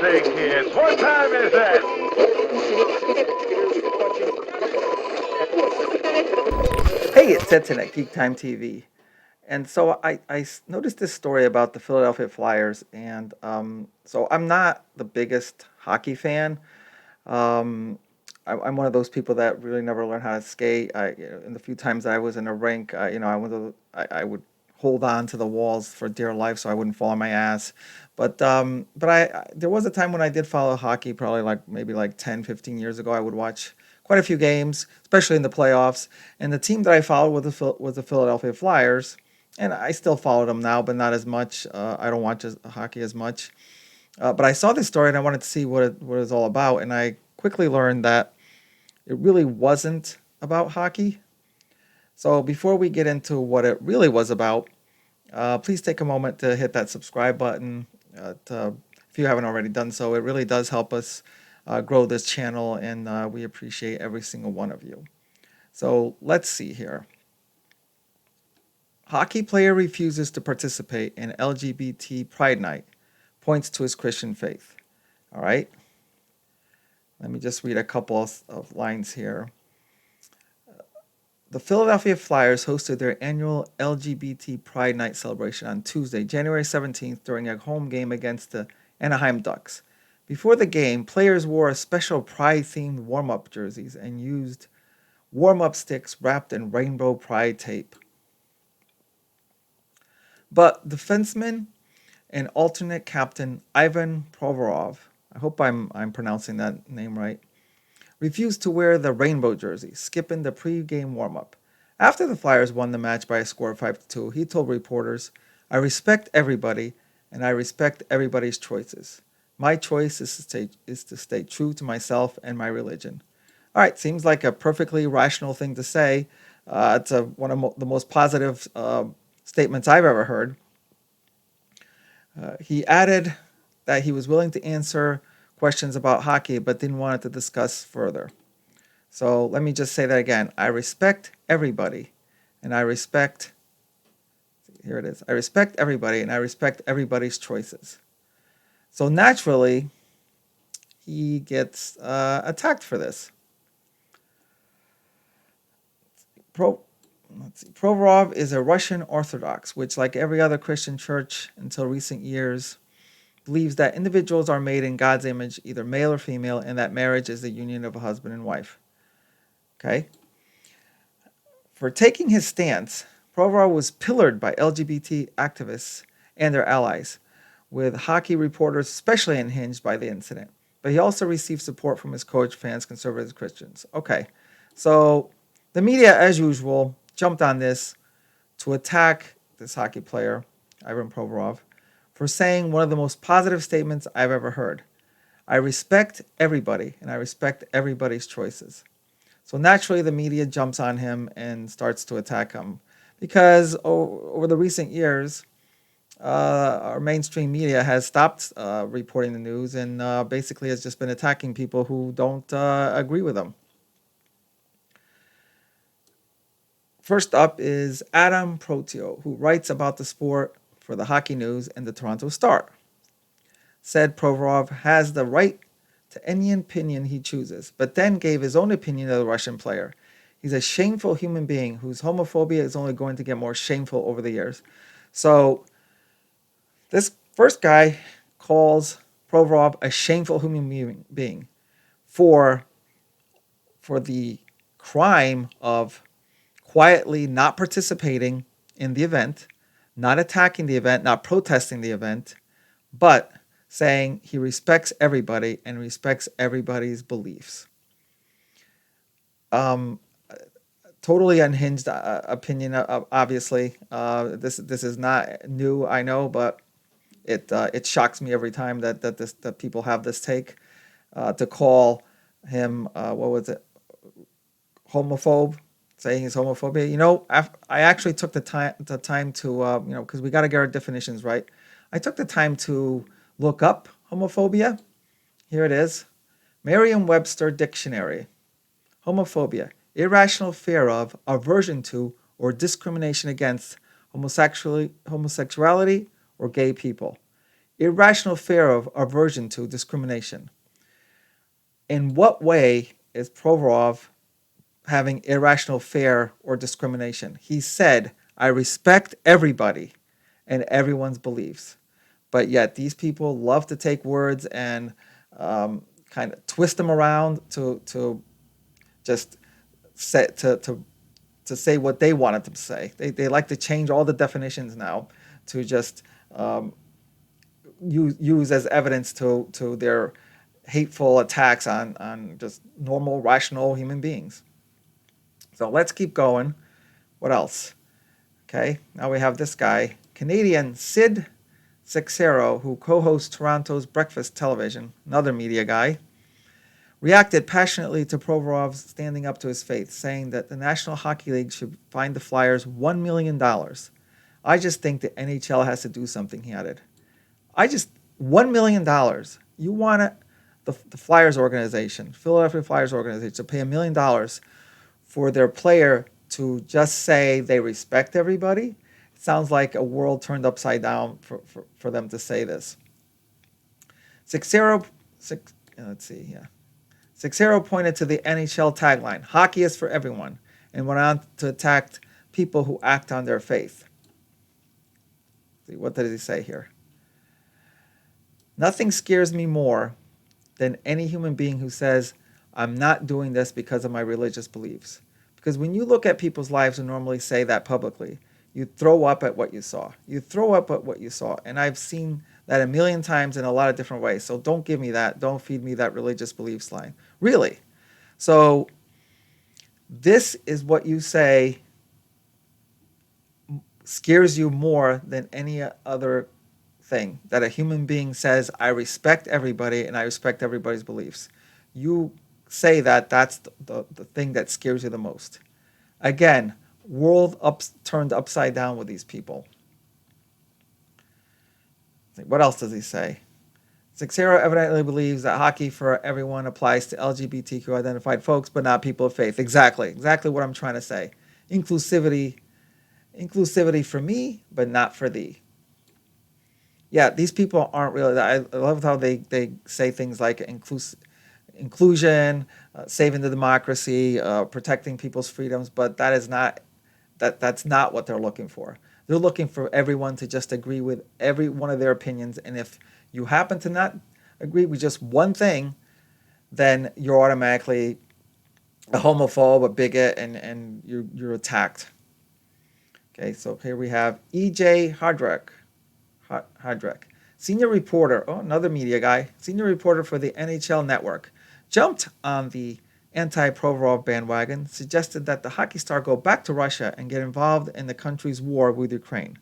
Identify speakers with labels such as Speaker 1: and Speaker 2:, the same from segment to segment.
Speaker 1: say, kids? What time is it?
Speaker 2: Hey, it's Edson at GeekTime TV. And so I noticed this story about the Philadelphia Flyers, and so I'm not the biggest hockey fan. Um, I'm one of those people that really never learned how to skate. In the few times that I was in a rink, I would hold on to the walls for dear life so I wouldn't fall on my ass. But there was a time when I did follow hockey, probably like maybe like 10, 15 years ago. I would watch quite a few games, especially in the playoffs. And the team that I followed was the Philadelphia Flyers, and I still follow them now, but not as much. I don't watch hockey as much. But I saw this story and I wanted to see what it was all about, and I quickly learned that it really wasn't about hockey. So before we get into what it really was about, please take a moment to hit that subscribe button if you haven't already done so. It really does help us grow this channel, and we appreciate every single one of you. So let's see here. Hockey player refuses to participate in LGBT Pride Night, points to his Christian faith. All right. Let me just read a couple of lines here. The Philadelphia Flyers hosted their annual LGBT Pride Night celebration on Tuesday, January 17th, during a home game against the Anaheim Ducks. Before the game, players wore a special Pride-themed warm-up jerseys and used warm-up sticks wrapped in rainbow Pride tape. But defenseman and alternate captain Ivan Provorov, I hope I'm pronouncing that name right, refused to wear the rainbow jersey, skipping the pre-game warm-up. After the Flyers won the match by a score of 5-2, he told reporters, "I respect everybody, and I respect everybody's choices. My choice is to stay true to myself and my religion." All right, seems like a perfectly rational thing to say. It's one of the most positive statements I've ever heard. He added that he was willing to answer questions about hockey, but didn't want to discuss further. So let me just say that again. I respect everybody, and I respect, here it is. I respect everybody, and I respect everybody's choices. So naturally, he gets attacked for this. Pro, let's see. Provorov is a Russian Orthodox, which, like every other Christian church until recent years, believes that individuals are made in God's image, either male or female, and that marriage is the union of a husband and wife. Okay? For taking his stance, Provorov was pillared by LGBT activists and their allies, with hockey reporters especially unhinged by the incident. But he also received support from his coach, fans, conservative Christians. Okay, so the media, as usual, jumped on this to attack this hockey player, Ivan Provorov, for saying one of the most positive statements I've ever heard. I respect everybody, and I respect everybody's choices. So naturally, the media jumps on him and starts to attack him because over the recent years, our mainstream media has stopped reporting the news and basically has just been attacking people who don't agree with them. First up is Adam Protio, who writes about the sport for the Hockey News and the Toronto Star. Said Provorov has the right to any opinion he chooses, but then gave his own opinion of the Russian player. He's a shameful human being whose homophobia is only going to get more shameful over the years. So this first guy calls Provorov a shameful human being for the crime of quietly not participating in the event, not attacking the event, not protesting the event, but saying he respects everybody and respects everybody's beliefs. Um, Totally unhinged opinion, obviously. This is not new, I know, but it shocks me every time that people have this take to call him what was it, homophobe, saying he's homophobia. I actually took the time to because we got to get our definitions right. I took the time to look up homophobia. Here it is, Merriam-Webster Dictionary. Homophobia: irrational fear of, aversion to, or discrimination against homosexuality or gay people. irrational fear of aversion to discrimination. In what way is Provorov having irrational fear or discrimination? He said, I respect everybody and everyone's beliefs. But yet these people love to take words and kind of twist them around to just say, to say what they wanted to say. They like to change all the definitions now to just use as evidence to their hateful attacks on just normal, rational human beings. So let's keep going. What else? Okay, now we have this guy, Canadian Sid Seixeiro, who co-hosts Toronto's Breakfast Television, another media guy, reacted passionately to Provorov's standing up to his faith, saying that the National Hockey League should fine the Flyers $1 million. I just think the NHL has to do something, he added. $1 million. You want the Flyers organization, Philadelphia Flyers organization, to pay $1 million for their player to just say they respect everybody? It sounds like a world turned upside down for them to say this. Seixeiro pointed to the NHL tagline, hockey is for everyone, and went on to attack people who act on their faith. See, what did he say here? Nothing scares me more than any human being who says, I'm not doing this because of my religious beliefs. Because when you look at people's lives who normally say that publicly, you throw up at what you saw. You throw up at what you saw. And I've seen that a million times in a lot of different ways. So don't give me that. Don't feed me that religious beliefs line. Really. So this is what you say scares you more than any other thing. That a human being says, I respect everybody and I respect everybody's beliefs. You say that that's the thing that scares you the most. Again, world turned upside down with these people. What else does he say? Seixeiro evidently believes that hockey for everyone applies to LGBTQ identified folks, but not people of faith. Exactly what I'm trying to say. Inclusivity for me, but not for thee. Yeah, these people aren't really. I love how they say things like inclusion, saving the democracy, protecting people's freedoms, but that's not what they're looking for. They're looking for everyone to just agree with every one of their opinions, and if you happen to not agree with just one thing, then you're automatically a homophobe, a bigot, and you're attacked. Okay, so here we have E.J. Hardreck, senior reporter, another media guy, senior reporter for the NHL Network, jumped on the anti-Provorov bandwagon, suggested that the hockey star go back to Russia and get involved in the country's war with Ukraine.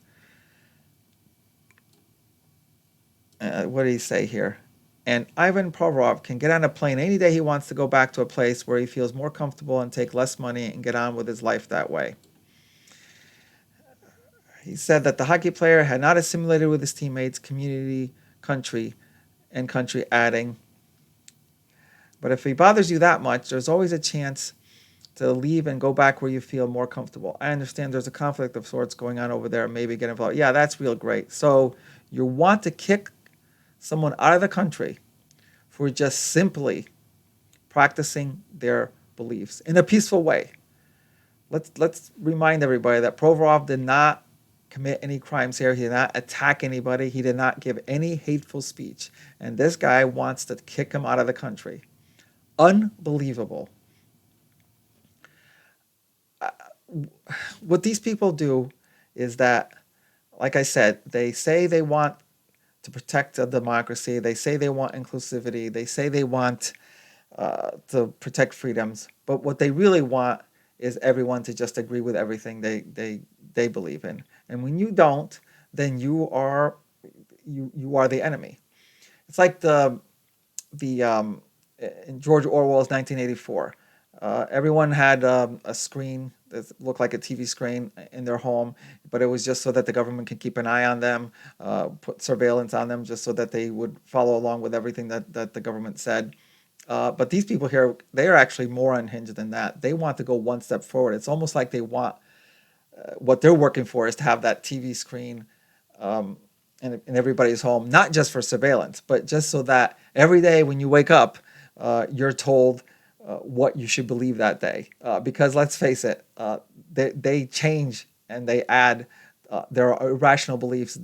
Speaker 2: What did he say here? And Ivan Provorov can get on a plane any day he wants to go back to a place where he feels more comfortable and take less money and get on with his life that way. He said that the hockey player had not assimilated with his teammates, community, country, adding, but if he bothers you that much, there's always a chance to leave and go back where you feel more comfortable. I understand there's a conflict of sorts going on over there, maybe get involved. Yeah, that's real great. So you want to kick someone out of the country for just simply practicing their beliefs in a peaceful way. Let's remind everybody that Provorov did not commit any crimes here. He did not attack anybody. He did not give any hateful speech. And this guy wants to kick him out of the country. Unbelievable. What these people do is that, like I said, they say they want to protect the democracy. They say they want inclusivity. They say they want to protect freedoms. But what they really want is everyone to just agree with everything they believe in. And when you don't, then you are the enemy. It's like the in George Orwell's 1984. Everyone had a screen that looked like a TV screen in their home, but it was just so that the government could keep an eye on them, put surveillance on them, just so that they would follow along with everything that the government said. But these people here, they are actually more unhinged than that. They want to go one step forward. It's almost like they want what they're working for is to have that TV screen in everybody's home, not just for surveillance, but just so that every day when you wake up, you're told what you should believe that day. Because let's face it, they change and they add their irrational beliefs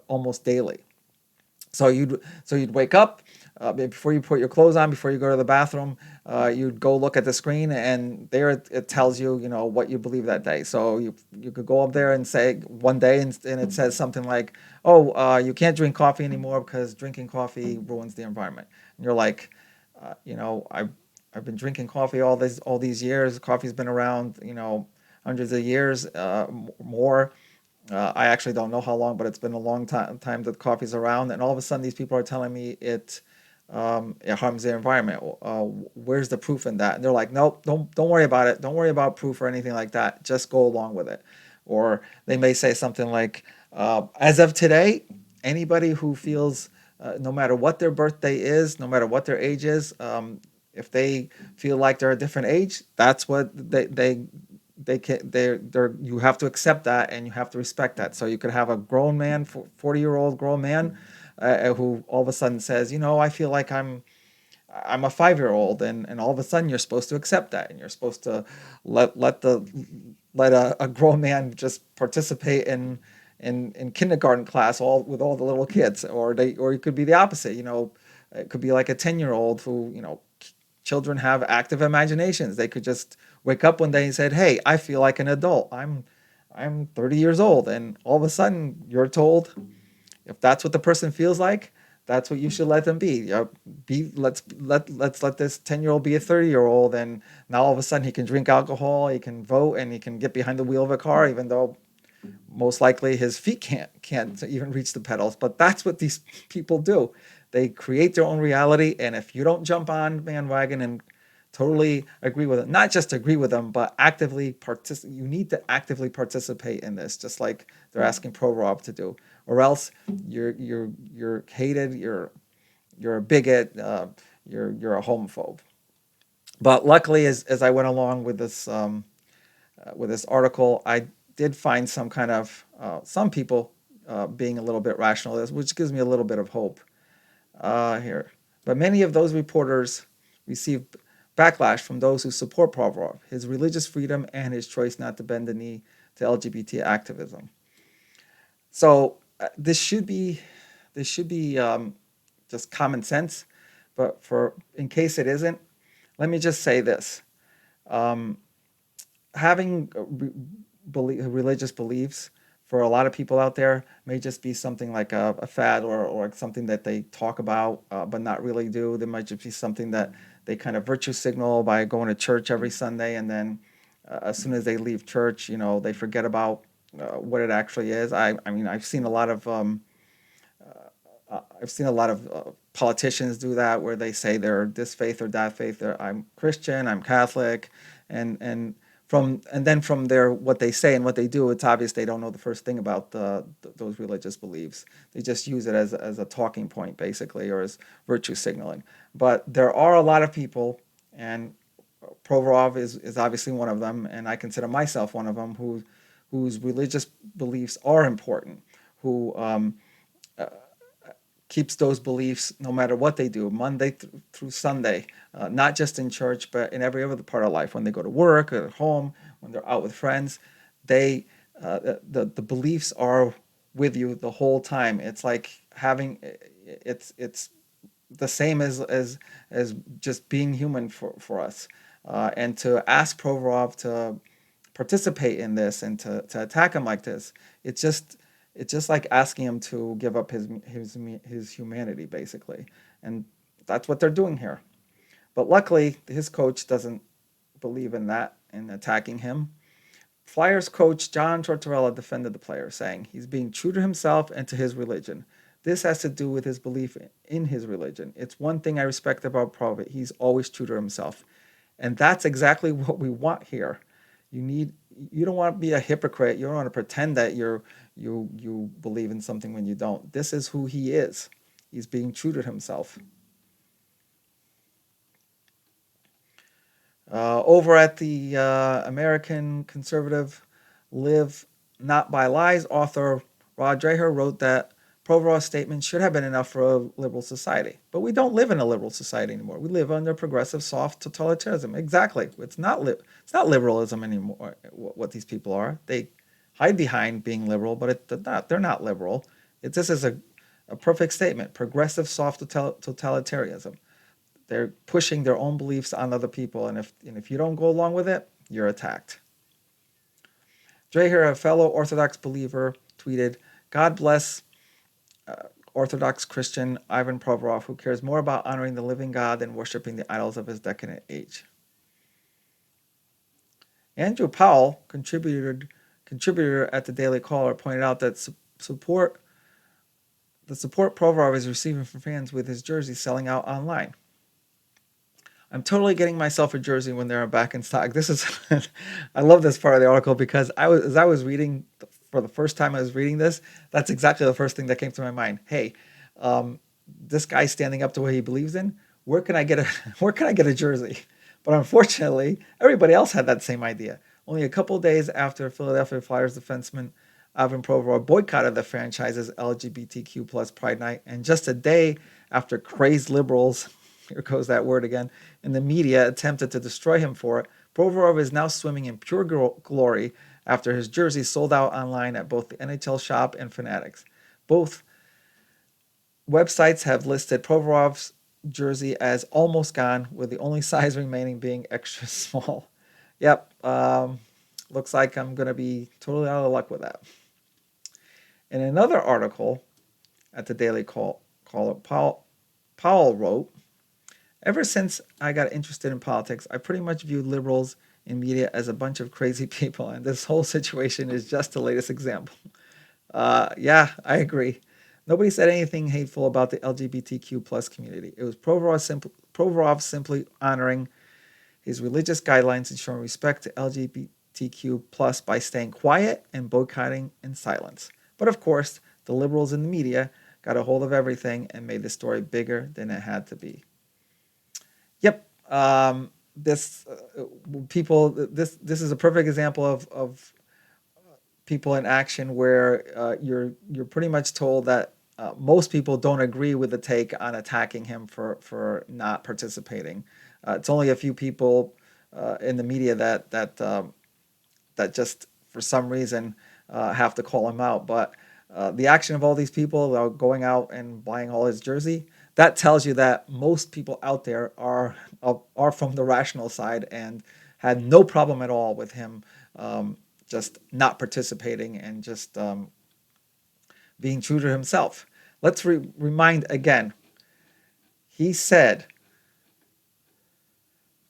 Speaker 2: almost daily. So you'd wake up before you put your clothes on, before you go to the bathroom. You'd go look at the screen, and there it tells you, what you believe that day. So you could go up there and say one day, and it says something like, "Oh, you can't drink coffee anymore because drinking coffee ruins the environment." And you're like, I've been drinking coffee all these years. Coffee's been around, hundreds of years, more. I actually don't know how long, but it's been a long time that coffee's around, and all of a sudden these people are telling me it harms the environment. Where's the proof in that? And they're like, nope, don't worry about it. Don't worry about proof or anything like that. Just go along with it. Or they may say something like, as of today, anybody who feels, no matter what their birthday is, no matter what their age is, if they feel like they're a different age, that's what they can they're you have to accept that, and you have to respect that. So you could have a grown man, 40-year-old grown man, who all of a sudden says, I feel like I'm a 5-year-old, and all of a sudden you're supposed to accept that, and you're supposed to let a grown man just participate in kindergarten class all with all the little kids. Or it could be the opposite. It could be like a 10-year-old who, children have active imaginations. They could just wake up one day and said, "Hey, I feel like an adult. I'm 30 years old," and all of a sudden you're told, if that's what the person feels like, that's what you should let them be. Let's let this 10-year-old be a 30-year-old, and now all of a sudden he can drink alcohol, he can vote, and he can get behind the wheel of a car, even though most likely his feet can't even reach the pedals. But that's what these people do. They create their own reality, and if you don't jump on bandwagon and totally agree with it, not just agree with them, but actively participate. You need to actively participate in this, just like they're asking Provorov to do, or else you're hated. You're a bigot. You're a homophobe. But luckily, as I went along with this article, I did find some kind of some people being a little bit rational, which gives me a little bit of hope here. But many of those reporters received backlash from those who support Provorov, his religious freedom, and his choice not to bend the knee to LGBT activism. So this should be just common sense, but for in case it isn't, let me just say this: um, having religious beliefs for a lot of people out there may just be something like a fad, or something that they talk about but not really do. There might just be something that they kind of virtue signal by going to church every Sunday, and then as soon as they leave church, they forget about what it actually is. I mean, I've seen a lot of politicians do that, where they say they're this faith or that faith. I'm Christian, I'm Catholic, and then from their what they say and what they do, it's obvious they don't know the first thing about those religious beliefs. They just use it as a talking point, basically, or as virtue signaling. But there are a lot of people, and Provorov is obviously one of them, and I consider myself one of them, whose religious beliefs are important, who keeps those beliefs no matter what they do, Monday through Sunday, not just in church, but in every other part of life. When they go to work or at home, when they're out with friends, they the beliefs are with you the whole time. It's like having it's the same as just being human for us. And to ask Provorov to participate in this and to attack him like this, it's just like asking him to give up his humanity, basically, and that's what they're doing here. But luckily, his coach doesn't believe in that and attacking him. Flyers coach John Tortorella defended the player, saying he's being true to himself and to his religion. This has to do with his belief in his religion. It's one thing I respect about Provorov. He's always true to himself. And that's exactly what we want here. You need you don't want to be a hypocrite. You don't want to pretend that you believe in something when you don't. This is who he is. He's being true to himself. Over at the American conservative Live Not by Lies, author Rod Dreher wrote that Provorov's statement should have been enough for a liberal society. But we don't live in a liberal society anymore. We live under progressive, soft totalitarianism. Exactly. It's not liberalism anymore, what these people are. They hide behind being liberal, but they're not liberal. This is a perfect statement. Progressive, soft totalitarianism. They're pushing their own beliefs on other people, and if you don't go along with it, you're attacked. Dre here, a fellow Orthodox believer, tweeted, "God bless Orthodox Christian Ivan Provorov, who cares more about honoring the living God than worshiping the idols of his decadent age." Andrew Powell, contributor at the Daily Caller, pointed out that the support Provorov is receiving from fans with his jersey selling out online. "I'm totally getting myself a jersey when they're back in stock." This is, I love this part of the article because as I was reading, for the first time I was reading this, that's exactly the first thing that came to my mind. Hey, this guy's standing up to what he believes in. Where can I get a jersey? But unfortunately, everybody else had that same idea. Only a couple of days after Philadelphia Flyers defenseman Ivan Provorov boycotted the franchise's LGBTQ plus Pride Night, and just a day after crazed liberals, here goes that word again, in the media attempted to destroy him for it, Provorov is now swimming in pure glory after his jersey sold out online at both the NHL shop and Fanatics. Both websites have listed Provorov's jersey as almost gone, with the only size remaining being extra small. Yep, looks like I'm going to be totally out of luck with that. In another article at the Daily Caller, Powell wrote, "Ever since I got interested in politics, I pretty much viewed liberals in media as a bunch of crazy people, and this whole situation is just the latest example." Yeah, I agree. Nobody said anything hateful about the LGBTQ plus community. It was Provorov simply honoring his religious guidelines and showing respect to LGBTQ plus by staying quiet and boycotting in silence. But of course, the liberals in the media got a hold of everything and made the story bigger than it had to be. Yep, this is a perfect example of people in action where you're pretty much told that most people don't agree with the take on attacking him for not participating. It's only a few people in the media that just for some reason have to call him out. But the action of all these people going out and buying all his jersey, that tells you that most people out there are from the rational side and had no problem at all with him just not participating and just being true to himself. Let's remind again. He said,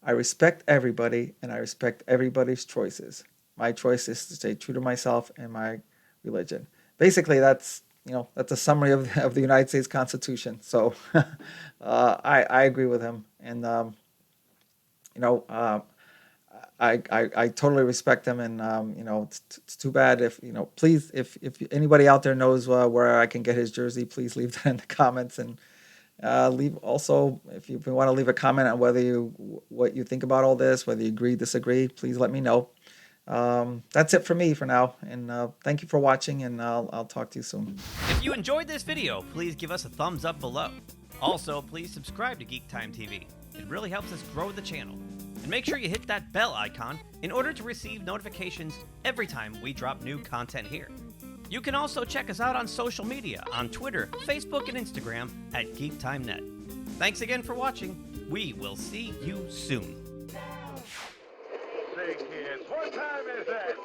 Speaker 2: "I respect everybody and I respect everybody's choices. My choice is to stay true to myself and my religion." Basically, that's a summary of the United States Constitution. So I agree with him, and I totally respect him, and it's too bad if please if anybody out there knows where I can get his jersey, please leave that in the comments, and leave also if you want to leave a comment on what you think about all this, whether you agree, disagree, please let me know. That's it for me for now, and thank you for watching, and I'll talk to you soon.
Speaker 3: If you enjoyed this video, please give us a thumbs up below. Also, please subscribe to GeekTime TV. It really helps us grow the channel. And make sure you hit that bell icon in order to receive notifications every time we drop new content here. You can also check us out on social media on Twitter, Facebook, and Instagram at GeekTimeNet. Thanks again for watching. We will see you soon.
Speaker 1: Say, kids, what time is that?